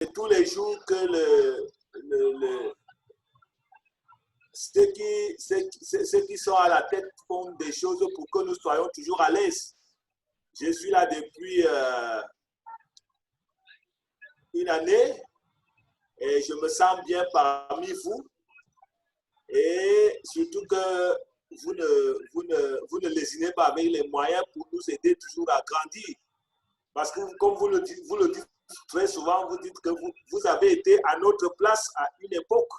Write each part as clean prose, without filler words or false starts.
tous les jours que ceux qui sont à la tête font des choses pour que nous soyons toujours à l'aise. Je suis là depuis une année et je me sens bien parmi vous. Et surtout que vous ne lésinez pas avec les moyens pour nous aider toujours à grandir. Parce que comme vous le dites très souvent, vous dites que vous avez été à notre place à une époque.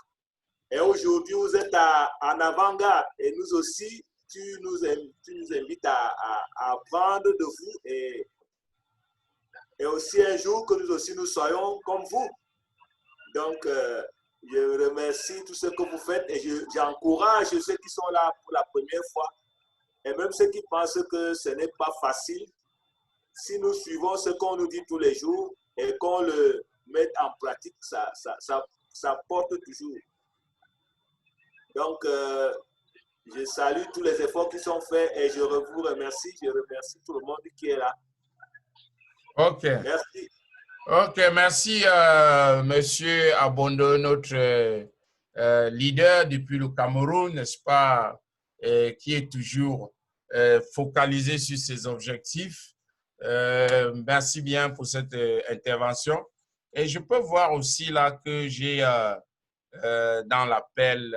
Et aujourd'hui, vous êtes en avant-garde. Et nous aussi, tu nous invites à apprendre de vous et aussi un jour que nous aussi nous soyons comme vous. Donc, je remercie tout ce que vous faites et j'encourage ceux qui sont là pour la première fois et même ceux qui pensent que ce n'est pas facile. Si nous suivons ce qu'on nous dit tous les jours et qu'on le met en pratique, ça porte toujours. Donc, je salue tous les efforts qui sont faits et je vous remercie. Je remercie tout le monde qui est là. OK. Merci. OK, merci, Monsieur Abondo, notre leader depuis le Cameroun, n'est-ce pas, qui est toujours focalisé sur ses objectifs. Merci bien pour cette intervention. Et je peux voir aussi là que j'ai dans l'appel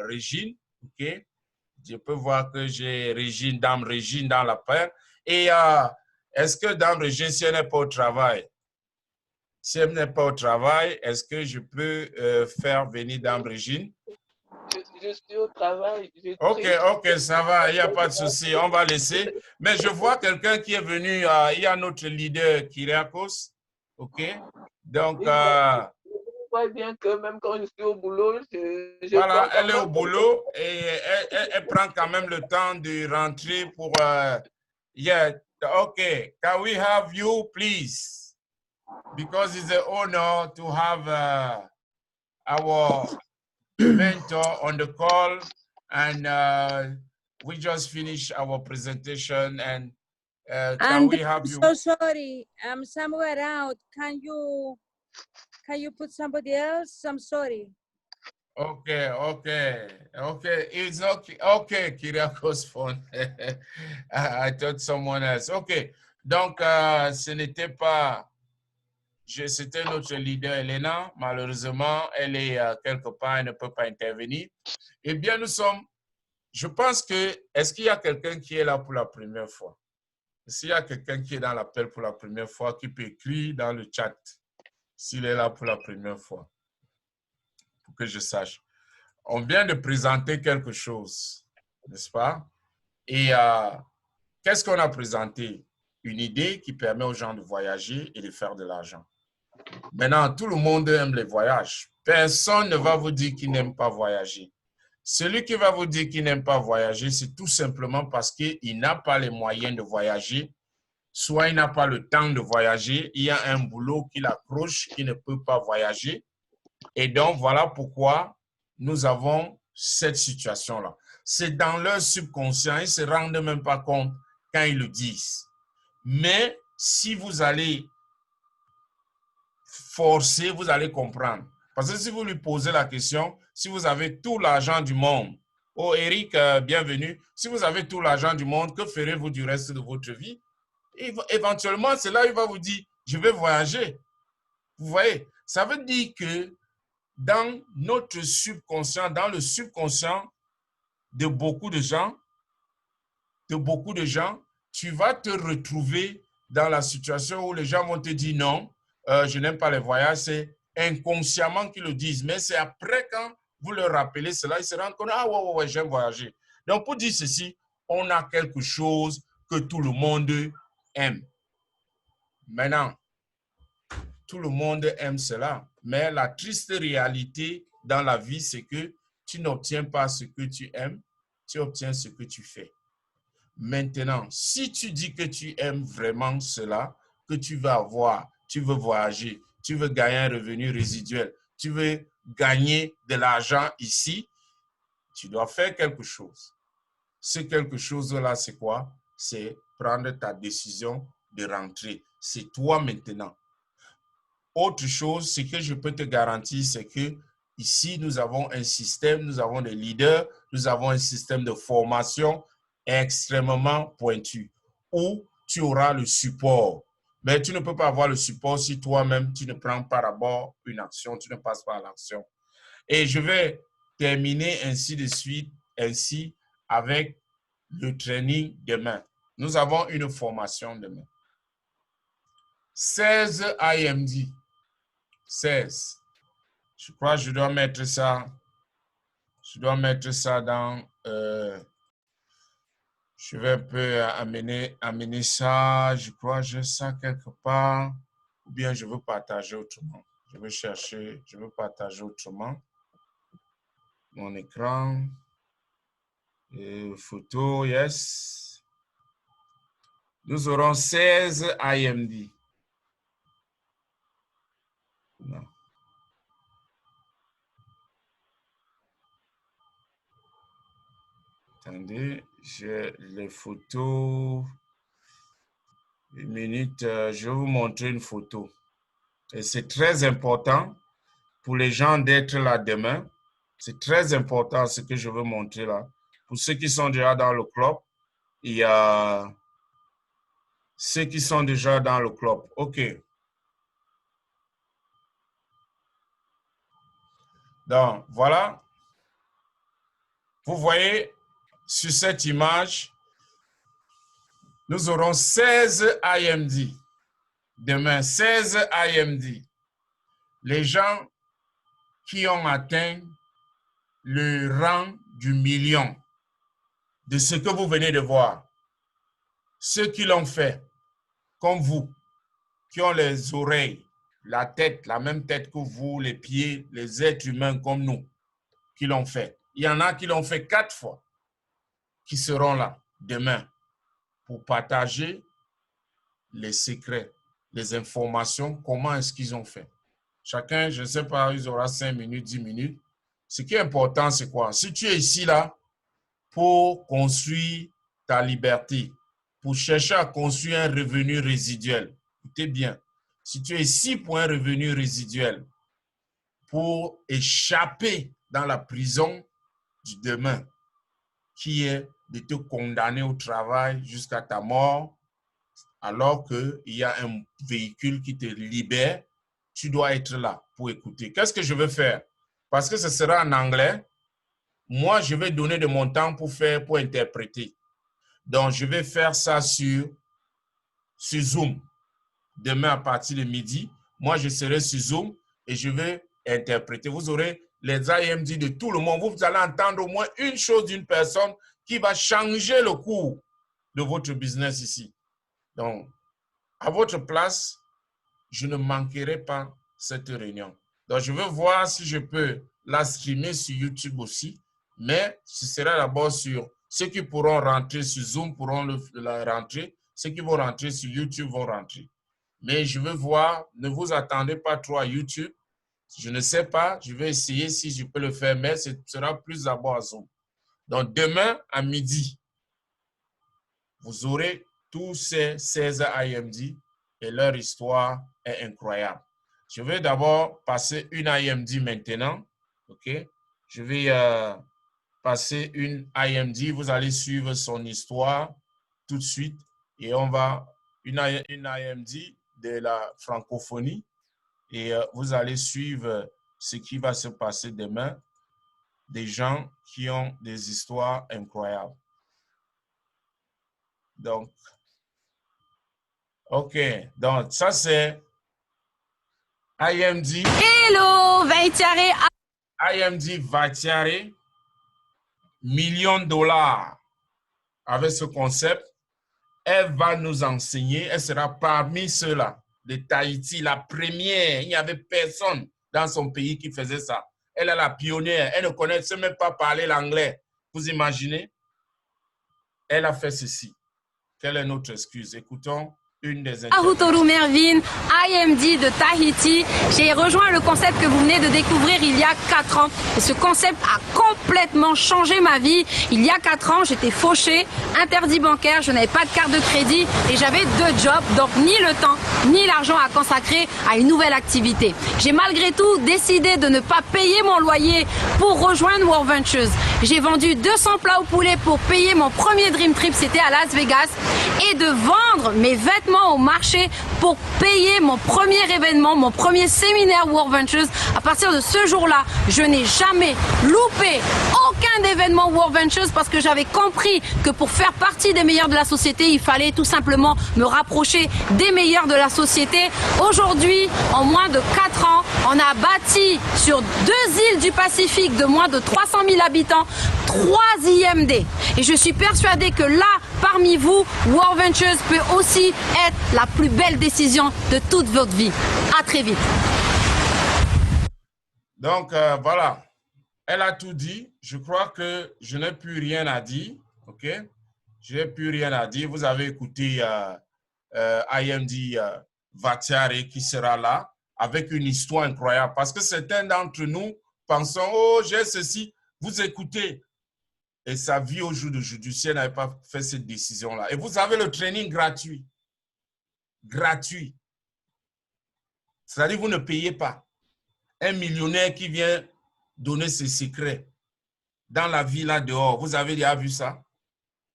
Régine, OK? Je peux voir que j'ai Dame Régine dans l'appel. Et est-ce que Dame Régine, si elle n'est pas au travail, si elle n'est pas au travail, est-ce que je peux faire venir Dame Régine? Je suis au travail. OK, ça va, il n'y a pas de souci, on va laisser. Mais je vois quelqu'un qui est venu, il y a notre leader, Kyriakos, OK? Donc, je vois bien que même quand je suis au boulot, voilà, elle est au boulot et elle prend quand même le temps de rentrer pour... yeah, OK, can we have you, please? Because it's an honor to have our mentor on the call, and we just finished our presentation, and can we have you? I'm so sorry, I'm somewhere out. Can you put somebody else? I'm sorry. Okay. It's okay. Okay, Kyriakos phone. I thought someone else. Okay. Donc, ce n'était pas... C'était notre leader, Elena. Malheureusement, elle est quelque part, elle ne peut pas intervenir. Eh bien, nous sommes... Je pense que... Est-ce qu'il y a quelqu'un qui est là pour la première fois? S'il y a quelqu'un qui est dans l'appel pour la première fois, qui peut écrire dans le chat s'il est là pour la première fois, pour que je sache. On vient de présenter quelque chose, n'est-ce pas? Et qu'est-ce qu'on a présenté? Une idée qui permet aux gens de voyager et de faire de l'argent. Maintenant, tout le monde aime les voyages. Personne ne va vous dire qu'il n'aime pas voyager. Celui qui va vous dire qu'il n'aime pas voyager, c'est tout simplement parce qu'il n'a pas les moyens de voyager, soit il n'a pas le temps de voyager, il y a un boulot qui l'accroche, qui ne peut pas voyager. Et donc, voilà pourquoi nous avons cette situation-là. C'est dans leur subconscient, ils ne se rendent même pas compte quand ils le disent. Mais si vous allez forcer, vous allez comprendre. Parce que si vous lui posez la question, si vous avez tout l'argent du monde, oh Eric, bienvenue, si vous avez tout l'argent du monde, que ferez-vous du reste de votre vie? Et éventuellement, c'est là où il va vous dire, je vais voyager. Vous voyez, ça veut dire que dans notre subconscient, dans le subconscient de beaucoup de gens, tu vas te retrouver dans la situation où les gens vont te dire non, je n'aime pas les voyages, c'est inconsciemment qu'ils le disent. Mais c'est après quand vous leur rappelez cela, ils se rendent compte, ah ouais, j'aime voyager. Donc pour dire ceci, on a quelque chose que tout le monde aime. Maintenant, tout le monde aime cela. Mais la triste réalité dans la vie, c'est que tu n'obtiens pas ce que tu aimes, tu obtiens ce que tu fais. Maintenant, si tu dis que tu aimes vraiment cela, que tu veux avoir, tu veux voyager, tu veux gagner un revenu résiduel, tu veux gagner de l'argent ici, tu dois faire quelque chose. Ce quelque chose-là, c'est quoi? C'est prendre ta décision de rentrer. C'est toi maintenant. autre chose, ce que je peux te garantir, c'est que ici, nous avons un système, nous avons des leaders, nous avons un système de formation extrêmement pointu où tu auras le support. Mais tu ne peux pas avoir le support si toi-même, tu ne prends pas d'abord une action, tu ne passes pas à l'action. Et je vais terminer ainsi de suite, ainsi avec le training demain. Nous avons une formation demain. 16 IMD. 16. Je crois que je dois mettre ça. Je dois mettre ça dans... je vais un peu amener ça. Je crois que j'ai ça quelque part. Ou bien je veux partager autrement. Je vais chercher, je veux partager autrement. Mon écran. Photo, yes. Nous aurons 16 IMD. Non. Attendez, j'ai les photos. Une minute, je vais vous montrer une photo. Et c'est très important pour les gens d'être là demain. C'est très important ce que je veux montrer là. Pour ceux qui sont déjà dans le club, il y a ceux qui sont déjà dans le club. OK. Donc, voilà. Vous voyez sur cette image, nous aurons 16 IMD. Demain, 16 IMD. Les gens qui ont atteint le rang du million de ce que vous venez de voir. Ceux qui l'ont fait, comme vous, qui ont les oreilles, la tête, la même tête que vous, les pieds, les êtres humains comme nous, qui l'ont fait. Il y en a qui l'ont fait 4 fois, qui seront là demain pour partager les secrets, les informations, comment est-ce qu'ils ont fait. Chacun, je ne sais pas, ils auront 5 minutes, 10 minutes. Ce qui est important, c'est quoi? Si tu es ici, là, pour construire ta liberté, pour chercher à construire un revenu résiduel, écoutez bien, si tu es ici pour un revenu résiduel, pour échapper dans la prison du demain, qui est de te condamner au travail jusqu'à ta mort, alors qu'il y a un véhicule qui te libère, tu dois être là pour écouter. Qu'est-ce que je veux faire? Parce que ce sera en anglais. Moi, je vais donner de mon temps pour interpréter. Donc, je vais faire ça sur Zoom. Demain, à partir de midi, moi, je serai sur Zoom et je vais interpréter. Vous aurez les IMD de tout le monde. Vous allez entendre au moins une chose d'une personne qui va changer le cours de votre business ici. Donc, à votre place, je ne manquerai pas cette réunion. Donc, je vais voir si je peux la streamer sur YouTube aussi, mais ce sera d'abord sur ceux qui pourront rentrer sur Zoom pourront la rentrer, ceux qui vont rentrer sur YouTube vont rentrer. Mais je veux voir, ne vous attendez pas trop à YouTube. Je ne sais pas, je vais essayer si je peux le faire, mais ce sera plus d'abord à Zoom. Donc, demain à midi, vous aurez tous ces 16 IMD et leur histoire est incroyable. Je vais d'abord passer une IMD maintenant. OK? Je vais passer une IMD. Vous allez suivre son histoire tout de suite. Et on va une IMD de la francophonie. Et vous allez suivre ce qui va se passer demain. Des gens qui ont des histoires incroyables. Donc, OK. Donc, ça, c'est IMD. Hello, Vaitiare. IMD Vaitiare, millions de dollars. Avec ce concept, elle va nous enseigner, elle sera parmi ceux-là de Tahiti, la première. Il n'y avait personne dans son pays qui faisait ça. Elle est la pionnière. Elle ne connaissait même pas parler l'anglais. Vous imaginez? Elle a fait ceci. Quelle est notre excuse? Écoutons une des interventions. Ahutoru Mervin, IMD de Tahiti. J'ai rejoint le concept que vous venez de découvrir il y a 4 ans. Et ce concept a complètement changé ma vie. Il y a 4 ans, j'étais fauchée, interdit bancaire, je n'avais pas de carte de crédit et j'avais 2 jobs, donc ni le temps, ni l'argent à consacrer à une nouvelle activité. J'ai malgré tout décidé de ne pas payer mon loyer pour rejoindre World Ventures. J'ai vendu 200 plats au poulet pour payer mon premier Dream Trip, c'était à Las Vegas, et de vendre mes vêtements au marché pour payer mon premier événement, mon premier séminaire World Ventures. À partir de ce jour-là, je n'ai jamais loupé aucun événement World Ventures parce que j'avais compris que pour faire partie des meilleurs de la société, il fallait tout simplement me rapprocher des meilleurs de la société. Aujourd'hui, en moins de 4 ans, on a bâti sur 2 îles du Pacifique de moins de 300 000 habitants 3 IMD. Et je suis persuadée que là, parmi vous, World Ventures peut aussi être la plus belle décision de toute votre vie. À très vite. Donc, voilà. Elle a tout dit. Je crois que je n'ai plus rien à dire. OK? Je n'ai plus rien à dire. Vous avez écouté IMD Vatiare qui sera là avec une histoire incroyable. Parce que certains d'entre nous pensent, oh, j'ai ceci. Vous écoutez. Et sa vie au jour d'aujourd'hui, si elle n'avait pas fait cette décision-là. Et vous avez le training gratuit. Gratuit. C'est-à-dire, vous ne payez pas. Un millionnaire qui vient donner ses secrets dans la vie là dehors. Vous avez déjà vu ça?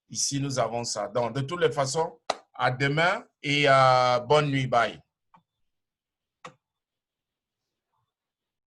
Ici, nous avons ça. Donc, de toutes les façons, à demain et bonne nuit. Bye.